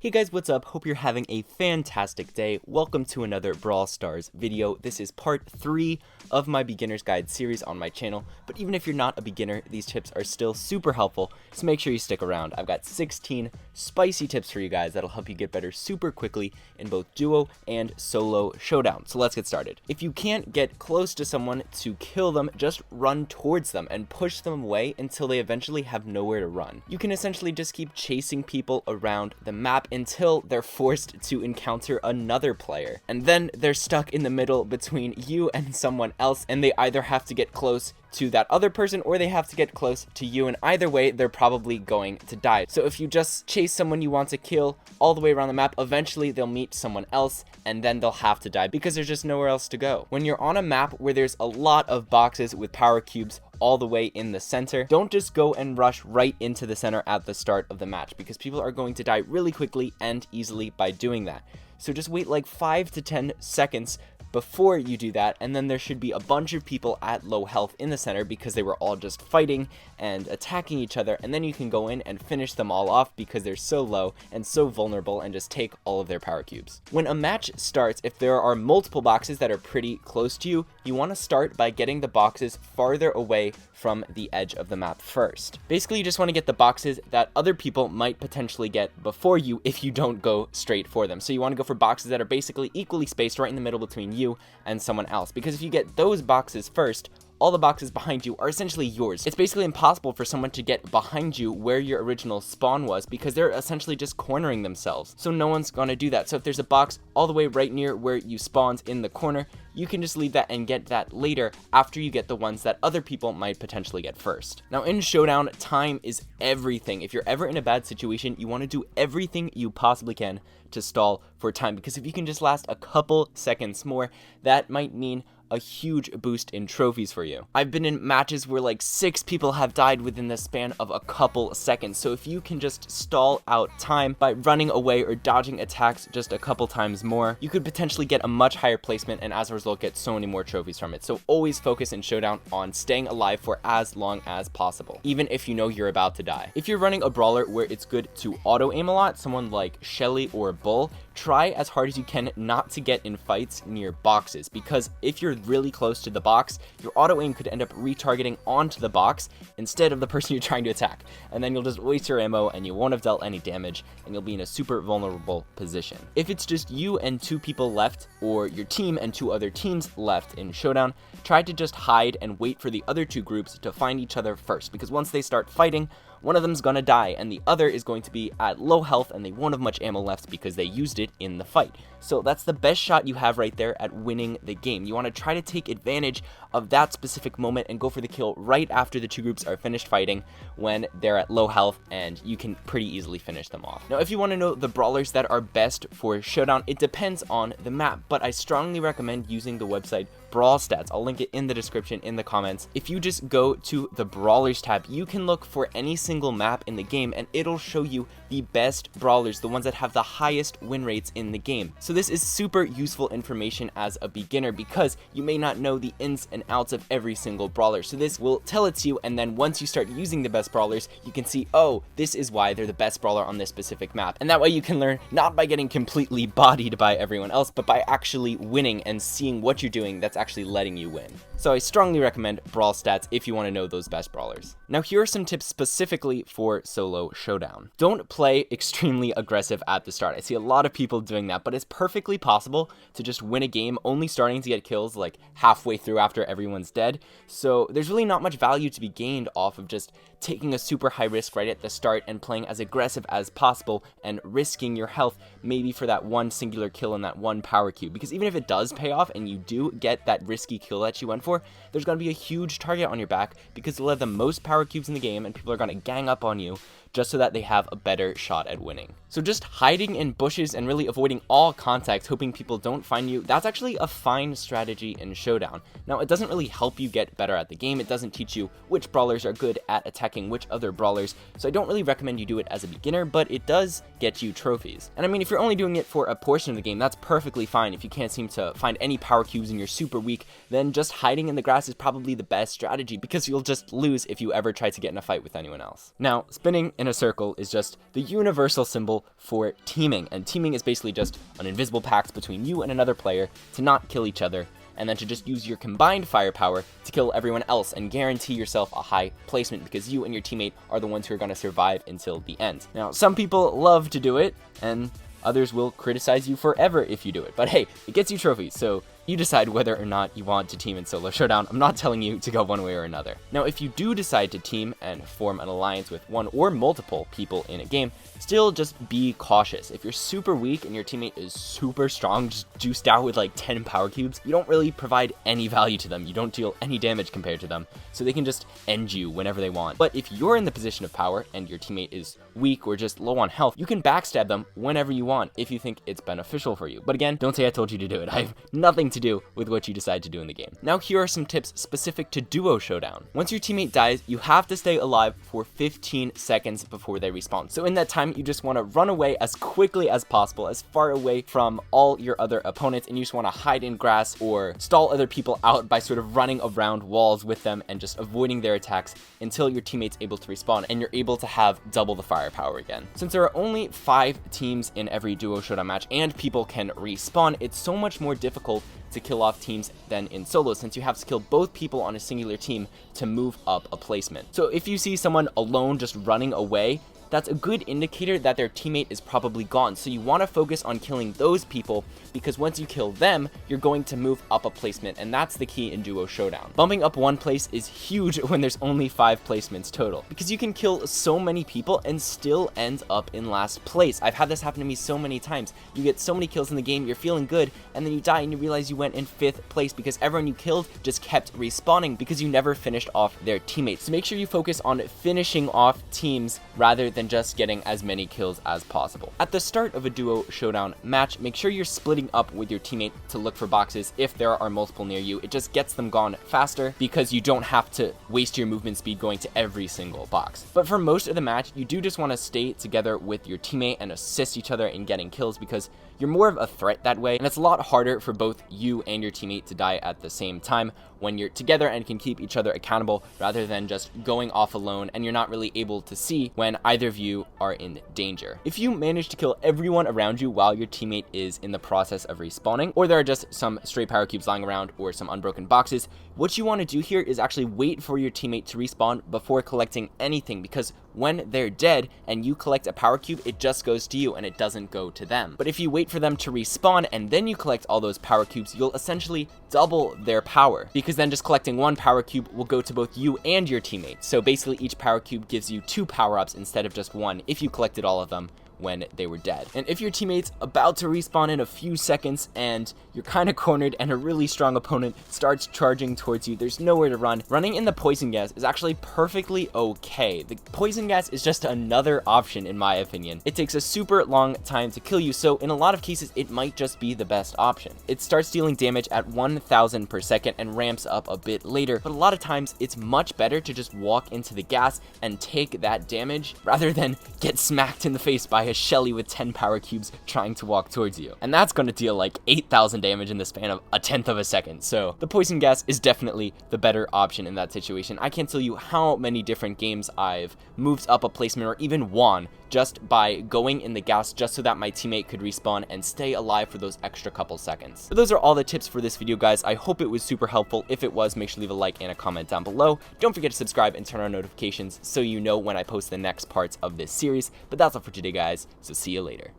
Hey guys, what's up? Hope you're having a fantastic day. Welcome to another Brawl Stars video. This is part 3 of my beginner's guide series on my channel, but even if you're not a beginner, these tips are still super helpful, so make sure you stick around. I've got 16 spicy tips for you guys that'll help you get better super quickly in both duo and solo showdown. So let's get started. If you can't get close to someone to kill them, just run towards them and push them away until they eventually have nowhere to run. You can essentially just keep chasing people around the map until they're forced to encounter another player, and then they're stuck in the middle between you and someone else, and they either have to get close to that other person or they have to get close to you, and either way they're probably going to die. So if you just chase someone you want to kill all the way around the map, eventually they'll meet someone else and then they'll have to die because there's just nowhere else to go. When you're on a map where there's a lot of boxes with power cubes all the way in the center, don't just go and rush right into the center at the start of the match, because people are going to die really quickly and easily by doing that. So just wait like 5 to 10 seconds before you do that, and then there should be a bunch of people at low health in the center because they were all just fighting and attacking each other, and then you can go in and finish them all off because they're so low and so vulnerable, and just take all of their power cubes. When a match starts, if there are multiple boxes that are pretty close to you, you want to start by getting the boxes farther away from the edge of the map first. Basically, you just want to get the boxes that other people might potentially get before you if you don't go straight for them. So you want to go for boxes that are basically equally spaced right in the middle between you and someone else, because if you get those boxes first, all the boxes behind you are essentially yours. It's basically impossible for someone to get behind you where your original spawn was, because they're essentially just cornering themselves. So no one's gonna do that. So if there's a box all the way right near where you spawned in the corner, you can just leave that and get that later after you get the ones that other people might potentially get first. Now in Showdown, time is everything. If you're ever in a bad situation, you want to do everything you possibly can to stall for time, because if you can just last a couple seconds more, that might mean a huge boost in trophies for you. I've been in matches where like 6 people have died within the span of a couple seconds. So if you can just stall out time by running away or dodging attacks just a couple times more, you could potentially get a much higher placement, and as a result get so many more trophies from it. So always focus in Showdown on staying alive for as long as possible, even if you know you're about to die. If you're running a brawler where it's good to auto aim a lot, someone like Shelly or Bull, try as hard as you can not to get in fights near boxes, because if you're really close to the box, your auto aim could end up retargeting onto the box instead of the person you're trying to attack, and then you'll just waste your ammo and you won't have dealt any damage, and you'll be in a super vulnerable position. If it's just you and 2 people left, or your team and 2 other teams left in Showdown, try to just hide and wait for the other 2 groups to find each other first, because once they start fighting, one of them's gonna die and the other is going to be at low health and they won't have much ammo left because they used it in the fight. So that's the best shot you have right there at winning the game. You want to try to take advantage of that specific moment and go for the kill right after the 2 groups are finished fighting, when they're at low health, and you can pretty easily finish them off. Now if you want to know the brawlers that are best for Showdown, it depends on the map, but I strongly recommend using the website Brawl Stats. I'll link it in the description in the comments. If you just go to the Brawlers tab, you can look for any single map in the game and it'll show you the best brawlers, the ones that have the highest win rates in the game. So this is super useful information as a beginner, because you may not know the ins and outs of every single brawler. So this will tell it to you, and then once you start using the best brawlers, you can see, oh, this is why they're the best brawler on this specific map. And that way you can learn not by getting completely bodied by everyone else, but by actually winning and seeing what you're doing that's actually letting you win. So I strongly recommend Brawl Stats if you want to know those best brawlers. Now here are some tips specifically for solo Showdown. Don't play extremely aggressive at the start. I see a lot of people doing that, but it's perfectly possible to just win a game only starting to get kills like halfway through after everyone's dead. So there's really not much value to be gained off of just taking a super high risk right at the start and playing as aggressive as possible and risking your health maybe for that one singular kill and that one power cube, because even if it does pay off and you do get that risky kill that you went for, there's going to be a huge target on your back because you'll have the most power cubes in the game and people are going to gang up on you just so that they have a better shot at winning. So just hiding in bushes and really avoiding all contact, hoping people don't find you, that's actually a fine strategy in Showdown. Now, it doesn't really help you get better at the game. It doesn't teach you which brawlers are good at attacking which other brawlers, so I don't really recommend you do it as a beginner, but it does get you trophies. And I mean, if you're only doing it for a portion of the game, that's perfectly fine. If you can't seem to find any power cubes and you're super super weak, then just hiding in the grass is probably the best strategy because you'll just lose if you ever try to get in a fight with anyone else. Now, spinning in a circle is just the universal symbol for teaming, and teaming is basically just an invisible pact between you and another player to not kill each other, and then to just use your combined firepower to kill everyone else and guarantee yourself a high placement because you and your teammate are the ones who are going to survive until the end. Now, some people love to do it, and others will criticize you forever if you do it. But hey, it gets you trophies, so you decide whether or not you want to team in solo showdown. I'm not telling you to go one way or another. Now, if you do decide to team and form an alliance with one or multiple people in a game, still just be cautious. If you're super weak and your teammate is super strong, just juiced out with like 10 power cubes, you don't really provide any value to them. You don't deal any damage compared to them, so they can just end you whenever they want. But if you're in the position of power and your teammate is weak or just low on health, you can backstab them whenever you want if you think it's beneficial for you. But again, don't say I told you to do it. I have nothing to do with what you decide to do in the game. Now, here are some tips specific to duo showdown. Once your teammate dies, you have to stay alive for 15 seconds before they respawn. So in that time, you just want to run away as quickly as possible, as far away from all your other opponents, and you just want to hide in grass or stall other people out by sort of running around walls with them and just avoiding their attacks until your teammate's able to respawn and you're able to have double the firepower again. Since there are only 5 teams in every duo showdown match and people can respawn, it's so much more difficult to kill off teams than in solo, since you have to kill both people on a singular team to move up a placement. So if you see someone alone just running away, that's a good indicator that their teammate is probably gone. So you want to focus on killing those people, because once you kill them, you're going to move up a placement, and that's the key in duo showdown. Bumping up one place is huge when there's only 5 placements total, because you can kill so many people and still end up in last place. I've had this happen to me so many times. You get so many kills in the game, you're feeling good, and then you die and you realize you went in 5th place because everyone you killed just kept respawning because you never finished off their teammates. So make sure you focus on finishing off teams rather than just getting as many kills as possible. At the start of a duo showdown match, make sure you're splitting up with your teammate to look for boxes if there are multiple near you. It just gets them gone faster because you don't have to waste your movement speed going to every single box. But for most of the match, you do just want to stay together with your teammate and assist each other in getting kills, because you're more of a threat that way, and it's a lot harder for both you and your teammate to die at the same time when you're together and can keep each other accountable rather than just going off alone and you're not really able to see when either of you are in danger. If you manage to kill everyone around you while your teammate is in the process of respawning, or there are just some stray power cubes lying around or some unbroken boxes, what you want to do here is actually wait for your teammate to respawn before collecting anything, because when they're dead and you collect a power cube, it just goes to you and it doesn't go to them. But if you wait for them to respawn and then you collect all those power cubes, you'll essentially double their power, because then just collecting one power cube will go to both you and your teammate. So basically each power cube gives you 2 power-ups instead of just 1 if you collected all of them when they were dead. And if your teammate's about to respawn in a few seconds and you're kind of cornered and a really strong opponent starts charging towards you, there's nowhere to run, running in the poison gas is actually perfectly okay. The poison gas is just another option in my opinion. It takes a super long time to kill you, so in a lot of cases it might just be the best option. It starts dealing damage at 1000 per second and ramps up a bit later, but a lot of times it's much better to just walk into the gas and take that damage rather than get smacked in the face by a Shelly with 10 power cubes trying to walk towards you. And that's going to deal like 8,000 damage in the span of a 1/10 of a second. So the poison gas is definitely the better option in that situation. I can't tell you how many different games I've moved up a placement or even won just by going in the gas just so that my teammate could respawn and stay alive for those extra couple seconds. So those are all the tips for this video, guys. I hope it was super helpful. If it was, make sure to leave a like and a comment down below. Don't forget to subscribe and turn on notifications so you know when I post the next parts of this series. But that's all for today, guys, so see you later.